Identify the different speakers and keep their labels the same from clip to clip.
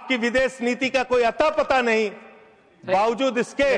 Speaker 1: आपकी विदेश नीति का कोई अता पता नहीं, बावजूद इसके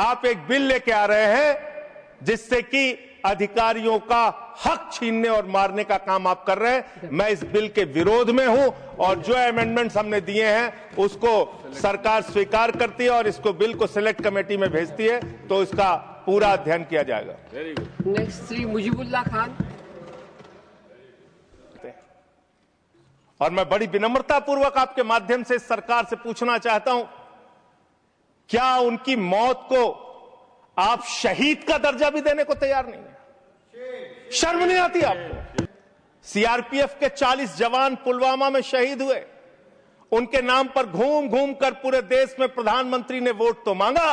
Speaker 1: आप एक बिल लेके आ रहे हैं जिससे कि अधिकारियों का हक छीनने और मारने का काम आप कर रहे हैं। मैं इस बिल के विरोध में हूं और जो अमेंडमेंट्स हमने दिए हैं उसको सरकार स्वीकार करती है और इसको बिल को सिलेक्ट कमेटी में भेजती है, तो इसका पूरा अध्ययन किया जाएगा।
Speaker 2: नेक्स्ट श्री मुजीबुल्लाह खान।
Speaker 1: और मैं बड़ी विनम्रता पूर्वक आपके माध्यम से सरकार से पूछना चाहता हूं, क्या उनकी मौत को आप शहीद का दर्जा भी देने को तैयार नहीं है? शर्म नहीं आती आपको? सीआरपीएफ के 40 जवान पुलवामा में शहीद हुए, उनके नाम पर घूम घूम कर पूरे देश में प्रधानमंत्री ने वोट तो मांगा,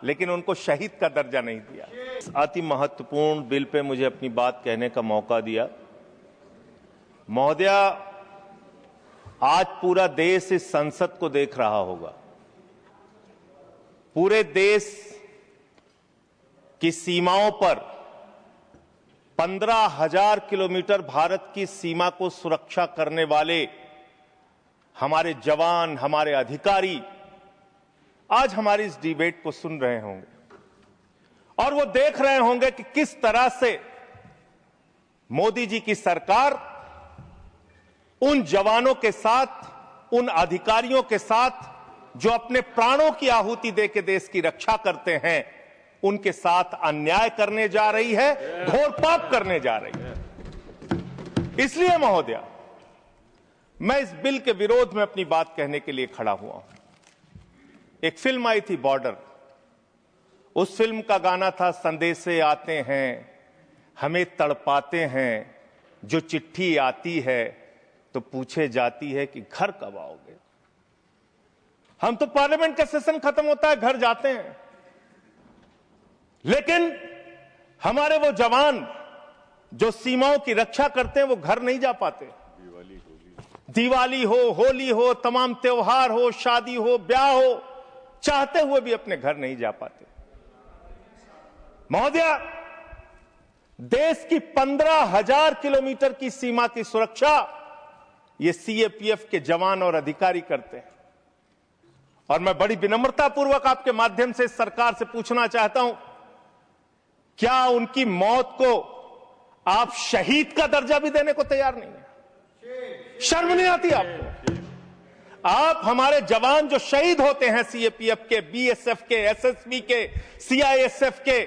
Speaker 1: लेकिन उनको शहीद का दर्जा नहीं दिया। अति महत्वपूर्ण बिल पे मुझे अपनी बात कहने का मौका दिया। महोदया, आज पूरा देश इस संसद को देख रहा होगा। पूरे देश की सीमाओं पर 15,000 किलोमीटर भारत की सीमा को सुरक्षा करने वाले हमारे जवान, हमारे अधिकारी आज हमारी इस डिबेट को सुन रहे होंगे और वो देख रहे होंगे कि किस तरह से मोदी जी की सरकार उन जवानों के साथ, उन अधिकारियों के साथ जो अपने प्राणों की आहुति देकर देश की रक्षा करते हैं, उनके साथ अन्याय करने जा रही है, घोर पाप करने जा रही है। इसलिए महोदया, मैं इस बिल के विरोध में अपनी बात कहने के लिए खड़ा हुआ हूं। एक फिल्म आई थी बॉर्डर, उस फिल्म का गाना था, संदेशे आते हैं हमें तड़पाते हैं, जो चिट्ठी आती है तो पूछे जाती है कि घर कब आओगे। हम तो पार्लियामेंट का सेशन खत्म होता है घर जाते हैं, लेकिन हमारे वो जवान जो सीमाओं की रक्षा करते हैं वो घर नहीं जा पाते। दिवाली हो, होली हो, तमाम त्योहार हो, शादी हो, ब्याह हो, चाहते हुए भी अपने घर नहीं जा पाते। महोदया, देश की 15,000 किलोमीटर की सीमा की सुरक्षा ये सीएपीएफ के जवान और अधिकारी करते हैं। और मैं बड़ी विनम्रता पूर्वक आपके माध्यम से सरकार से पूछना चाहता हूं, क्या उनकी मौत को आप शहीद का दर्जा भी देने को तैयार नहीं है? शर्म नहीं आती आपको? आप हमारे जवान जो शहीद होते हैं सीएपीएफ के, बीएसएफ के, एसएसबी के, सीआईएसएफ के,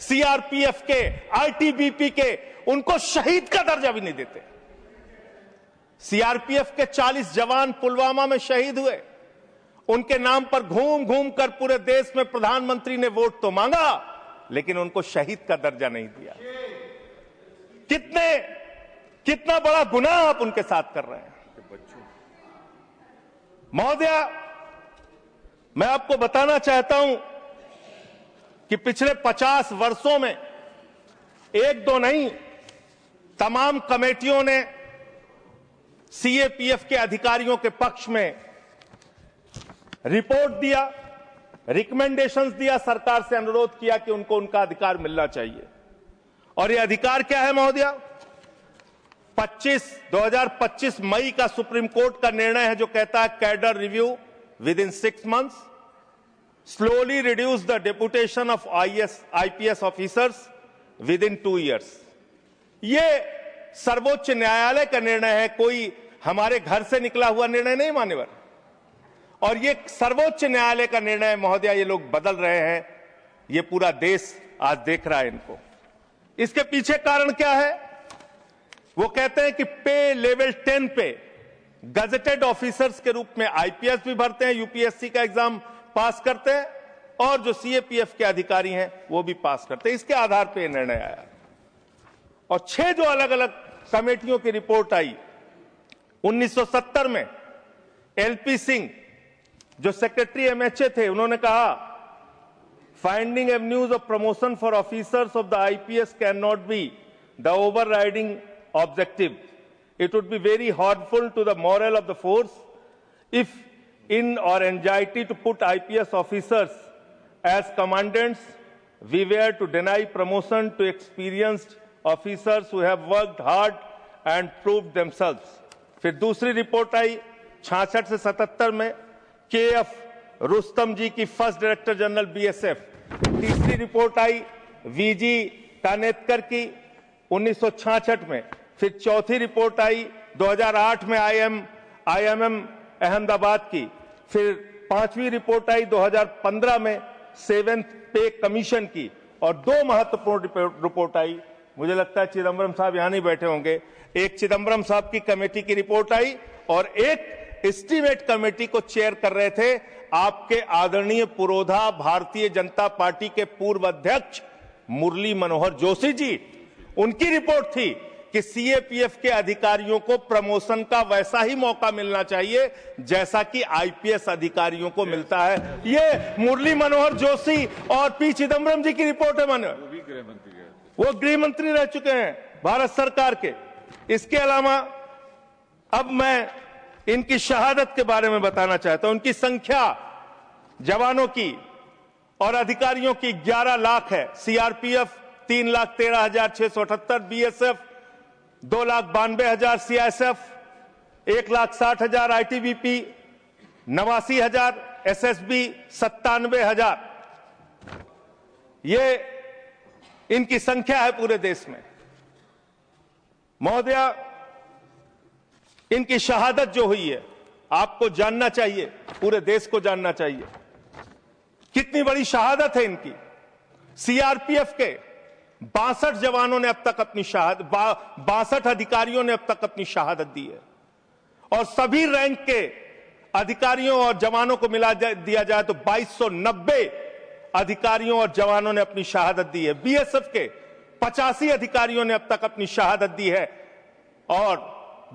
Speaker 1: सीआरपीएफ के, आईटीबीपी के, उनको शहीद का दर्जा भी नहीं देते। सीआरपीएफ के 40 जवान पुलवामा में शहीद हुए, उनके नाम पर घूम घूम कर पूरे देश में प्रधानमंत्री ने वोट तो मांगा, लेकिन उनको शहीद का दर्जा नहीं दिया। कितना बड़ा गुनाह आप उनके साथ कर रहे हैं। महोदया, मैं आपको बताना चाहता हूं कि पिछले 50 वर्षों में एक दो नहीं, तमाम कमेटियों ने सीएपीएफ के अधिकारियों के पक्ष में रिपोर्ट दिया, रिकमेंडेशंस दिया, सरकार से अनुरोध किया कि उनको उनका अधिकार मिलना चाहिए। और यह अधिकार क्या है महोदया? 2025 मई का सुप्रीम कोर्ट का निर्णय है जो कहता है cadre review with in 6 months, slowly reduce the deputation of IPS officers with in 2 years। ये सर्वोच्च न्यायालय का निर्णय है, कोई हमारे घर से निकला हुआ निर्णय नहीं मान्यवर। और ये सर्वोच्च न्यायालय का निर्णय महोदया, ये लोग बदल रहे हैं, ये पूरा देश आज देख रहा है इनको। इसके पीछे कारण क्या है? वो कहते हैं कि पे लेवल 10 पे गजेटेड ऑफिसर्स के रूप में आईपीएस भी भरते हैं, यूपीएससी का एग्जाम पास करते हैं, और जो सीएपीएफ के अधिकारी हैं वो भी पास करते हैं। इसके आधार पर निर्णय आया। और 6 जो अलग अलग कमेटियों की रिपोर्ट आई, 1970 में एलपी सिंह जो सेक्रेटरी एमएचए थे, उन्होंने कहा finding avenues of promotion for officers of the IPS can not be the overriding objective. It would be very harmful to the morale of the force if in or anxiety to put IPS officers as commandants, we were to deny promotion to experienced officers who have worked hard and proved themselves. फिर दूसरी report आई 66 से 77 में KF Rustam जी की first director general BSF। तीसरी report आई VG कानेतकर की 1966 में। फिर चौथी रिपोर्ट आई 2008 में IMM अहमदाबाद की। फिर पांचवी रिपोर्ट आई 2015 में 7th पे कमीशन की। और दो महत्वपूर्ण रिपोर्ट आई, मुझे लगता है चिदम्बरम साहब यहां नहीं बैठे होंगे, एक चिदम्बरम साहब की कमेटी की रिपोर्ट आई और एक एस्टीमेट कमेटी को चेयर कर रहे थे आपके आदरणीय पुरोधा भारतीय जनता पार्टी के पूर्व अध्यक्ष मुरली मनोहर जोशी जी। उनकी रिपोर्ट थी कि CAPF के अधिकारियों को प्रमोशन का वैसा ही मौका मिलना चाहिए जैसा कि IPS अधिकारियों को मिलता है। ये मुरली मनोहर जोशी और P चिदम्बरम जी की रिपोर्ट है। वो गृह मंत्री रह चुके हैं भारत सरकार के। इसके अलावा अब मैं इनकी शहादत के बारे में बताना चाहता हूं। उनकी संख्या जवानों की और अधिकारियों की 11 लाख है। CRPF 3,13,678, BSF 2,92,000, CISF 1,60,000, ITBP 89,000, SSB 97,000। ये इनकी संख्या है पूरे देश में। महोदया, इनकी शहादत जो हुई है आपको जानना चाहिए, पूरे देश को जानना चाहिए कितनी बड़ी शहादत है इनकी। CRPF के 62 जवानों ने अब तक अपनी 62 अधिकारियों ने अब तक अपनी शहादत दी है और सभी रैंक के अधिकारियों और जवानों को मिला दिया जाए तो 2290 अधिकारियों और जवानों ने अपनी शहादत दी है। BSF के 85 अधिकारियों ने अब तक अपनी शहादत दी है और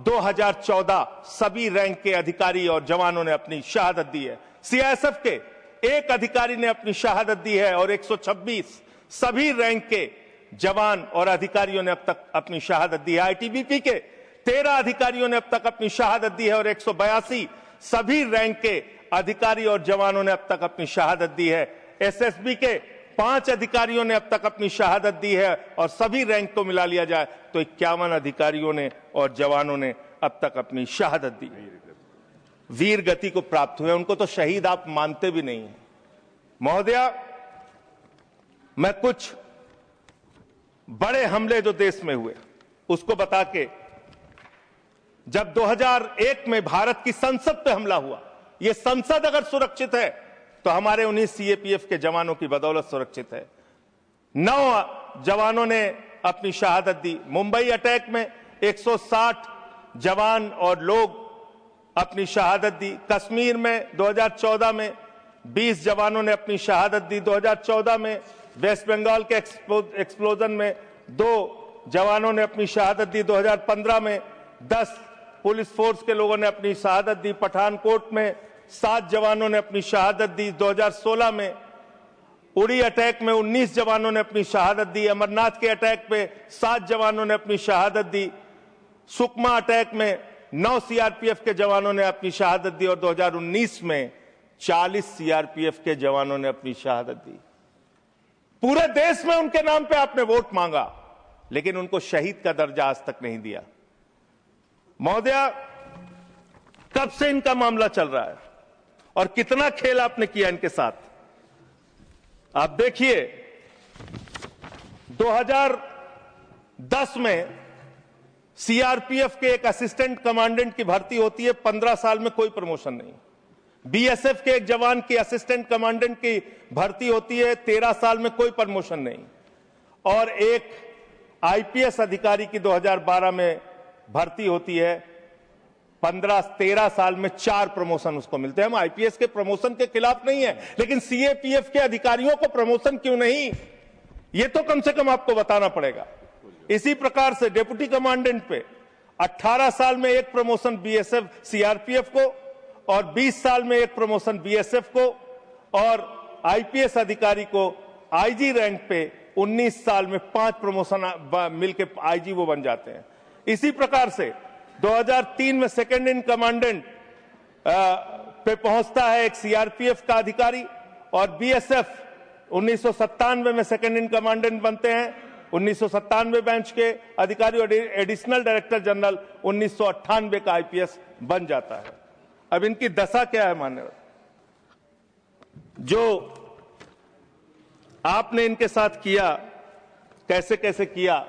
Speaker 1: 2014 सभी रैंक के अधिकारी और जवानों ने अपनी शहादत दी है। CISF के एक अधिकारी ने अपनी शहादत दी है और 126 सभी रैंक के जवान और अधिकारियों ने अब तक अपनी शहादत दी है। ITBP के 13 अधिकारियों ने अब तक अपनी शहादत दी है और 182 सभी रैंक के अधिकारी और जवानों ने अब तक अपनी शहादत दी है। SSB के 5 अधिकारियों ने अब तक अपनी शहादत दी है और सभी रैंक को मिला लिया जाए तो 51 अधिकारियों ने और जवानों ने अब तक अपनी शहादत दी। वीर गति को प्राप्त हुए, उनको तो शहीद आप मानते भी नहीं हैं। महोदया, मैं कुछ बड़े हमले जो देश में हुए उसको बता के, जब 2001 में भारत की संसद पे हमला हुआ, यह संसद अगर सुरक्षित है तो हमारे 19 CAPF के जवानों की बदौलत सुरक्षित है। 9 जवानों ने अपनी शहादत दी। मुंबई अटैक में 160 जवान और लोग अपनी शहादत दी। कश्मीर में 2014 में 20 जवानों ने अपनी शहादत दी। 2014 में वेस्ट बंगाल के एक्सप्लोजन में 2 जवानों ने अपनी शहादत दी। 2015 में 10 पुलिस फोर्स के लोगों ने अपनी शहादत दी। पठानकोट में 7 जवानों ने अपनी शहादत दी। 2016 में उड़ी अटैक में 19 जवानों ने अपनी शहादत दी। अमरनाथ के अटैक पे 7 जवानों ने अपनी शहादत दी। सुकमा अटैक में 9 CRPF के जवानों ने अपनी शहादत दी और 2019 में 40 CRPF के जवानों ने अपनी शहादत दी। पूरे देश में उनके नाम पे आपने वोट मांगा, लेकिन उनको शहीद का दर्जा आज तक नहीं दिया। महोदया, कब से इनका मामला चल रहा है और कितना खेल आपने किया इनके साथ? आप देखिए, 2010 में CRPF के एक असिस्टेंट कमांडेंट की भर्ती होती है, 15 साल में कोई प्रमोशन नहीं। BSF के एक जवान की असिस्टेंट कमांडेंट की भर्ती होती है, 13 साल में कोई प्रमोशन नहीं। और एक IPS अधिकारी की 2012 में भर्ती होती है, 13 साल में 4 प्रमोशन उसको मिलते हैं। हम IPS के प्रमोशन के खिलाफ नहीं है, लेकिन CAPF के अधिकारियों को प्रमोशन क्यों नहीं, ये तो कम से कम आपको बताना पड़ेगा। इसी प्रकार से डिप्टी कमांडेंट पे 18 साल में एक प्रमोशन BSF CRPF को और 20 साल में एक प्रमोशन BSF को और IPS अधिकारी को IG रैंक पे 19 साल में 5 प्रमोशन मिलके IG वो बन जाते हैं। इसी प्रकार से 2003 में सेकंड इन कमांडेंट पे पहुंचता है एक CRPF का अधिकारी और BSF 1997 में सेकंड इन कमांडेंट बनते हैं। 1997 बैच के अधिकारी और एडिशनल डायरेक्टर जनरल 1998 का IPS बन जाता है। अब इनकी दशा क्या है मान्यवर, जो आपने इनके साथ किया, कैसे कैसे किया,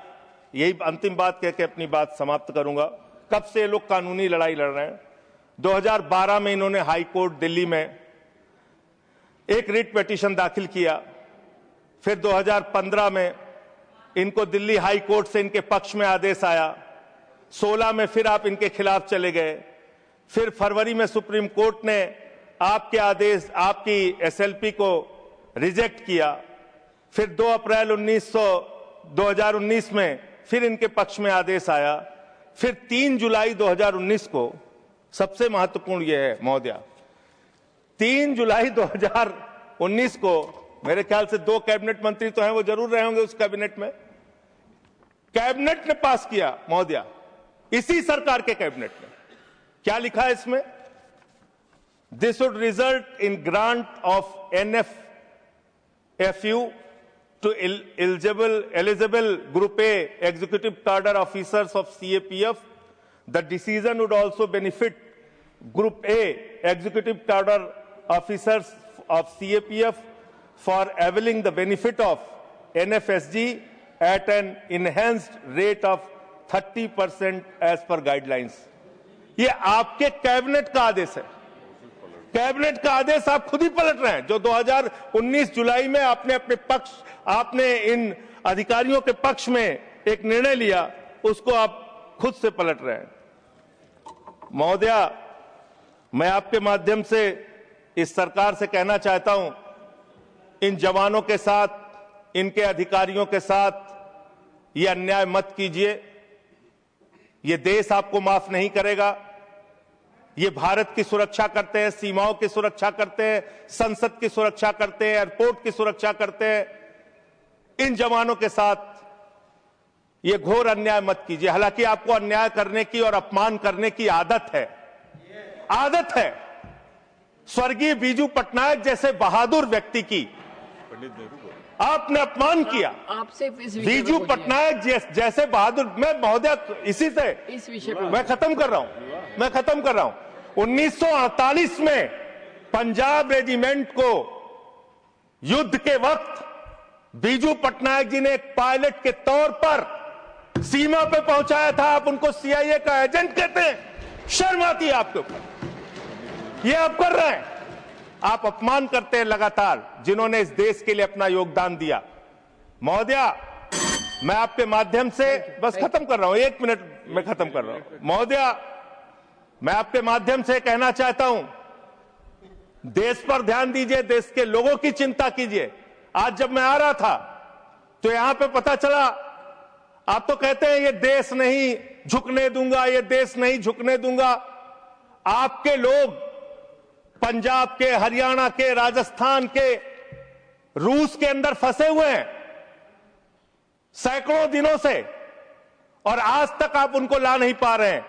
Speaker 1: यही अंतिम बात कह के अपनी बात समाप्त करूंगा। कब से ये लोग कानूनी लड़ाई लड़ रहे हैं? 2012 में इन्होंने हाई कोर्ट दिल्ली में एक रिट पिटीशन दाखिल किया, फिर 2015 में इनको दिल्ली हाई कोर्ट से इनके पक्ष में आदेश आया, 16 में फिर आप इनके खिलाफ चले गए, फिर फरवरी में सुप्रीम कोर्ट ने आपके आदेश, आपकी एसएलपी को रिजेक्ट किया, फिर 2 अप्रैल 2019 में फिर इनके पक्ष में आदेश आया, फिर 3 जुलाई 2019 को, सबसे महत्वपूर्ण यह है महोदया, 3 जुलाई 2019 को, मेरे ख्याल से 2 कैबिनेट मंत्री तो हैं, वो जरूर रहे होंगे उस कैबिनेट में, कैबिनेट ने पास किया महोदया, इसी सरकार के कैबिनेट में। क्या लिखा है इसमें? This would result in grant of NFFU to eligible Group A executive cadre officers of CAPF. The decision would also benefit Group A executive cadre officers of CAPF for availing the benefit of NFSG at an enhanced rate of 30% as per guidelines. ये आपके cabinet का आदेश है, cabinet का आदेश आप खुद ही पलट रहे हैं। जो 2019 जुलाई में आपने इन अधिकारियों के पक्ष में एक निर्णय लिया, उसको आप खुद से पलट रहे हैं। महोदया, मैं आपके माध्यम से इस सरकार से कहना चाहता हूं, इन जवानों के साथ, इनके अधिकारियों के साथ ये अन्याय मत कीजिए। ये देश आपको माफ नहीं करेगा। ये भारत की सुरक्षा करते हैं, सीमाओं की सुरक्षा करते हैं, संसद की सुरक्षा करते हैं, एयरपोर्ट की सुरक्षा करते हैं। इन जवानों के साथ ये घोर अन्याय मत कीजिए। हालांकि आपको अन्याय करने की और अपमान करने की आदत है। स्वर्गीय बीजू पटनायक जैसे बहादुर व्यक्ति की आपने अपमान किया।
Speaker 2: आपसे
Speaker 1: बीजू पटनायक जैसे बहादुर, मैं महोदया इसी से
Speaker 2: इस विषय पर
Speaker 1: मैं खत्म कर रहा हूं। 1948 में पंजाब रेजिमेंट को युद्ध के वक्त बीजू पटनायक जी ने एक पायलट के तौर पर सीमा पे पहुंचाया था। आप उनको CIA का एजेंट कहते हैं? शर्म आती है आपके ऊपर? ये आप कर रहे हैं। आप अपमान करते हैं लगातार जिन्होंने इस देश के लिए अपना योगदान दिया। महोदया, मैं आपके माध्यम से बस खत्म कर रहा हूं, 1 मिनट में खत्म कर रहा हूं। महोदया, मैं आपके माध्यम से कहना चाहता हूं, देश पर ध्यान दीजिए, देश के लोगों की चिंता कीजिए। आज जब मैं आ रहा था तो यहां पे पता चला, आप तो कहते हैं ये देश नहीं झुकने दूंगा, ये देश नहीं झुकने दूंगा। आपके लोग पंजाब के, हरियाणा के, राजस्थान के, रूस के अंदर फंसे हुए हैं सैकड़ों दिनों से, और आज तक आप उनको ला नहीं पा रहे हैं।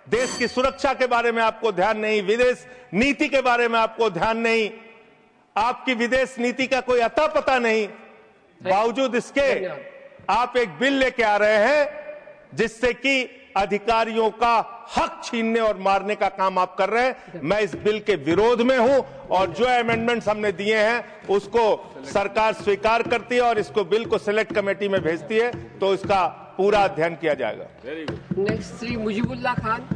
Speaker 1: देश की सुरक्षा के बारे में आपको ध्यान नहीं, विदेश नीति के बारे में आपको ध्यान नहीं, आपकी विदेश नीति का कोई अता पता नहीं। बावजूद इसके आप एक बिल लेके आ रहे हैं जिससे कि अधिकारियों का हक छीनने और मारने का काम आप कर रहे हैं। मैं इस बिल के विरोध में हूं, और जो अमेंडमेंट्स हमने दिए हैं उसको सरकार स्वीकार करती है और इसको बिल को सिलेक्ट कमेटी में भेजती है, तो इसका पूरा अध्ययन किया जाएगा।
Speaker 2: नेक्स्ट श्री मुजीबुल्लाह खान।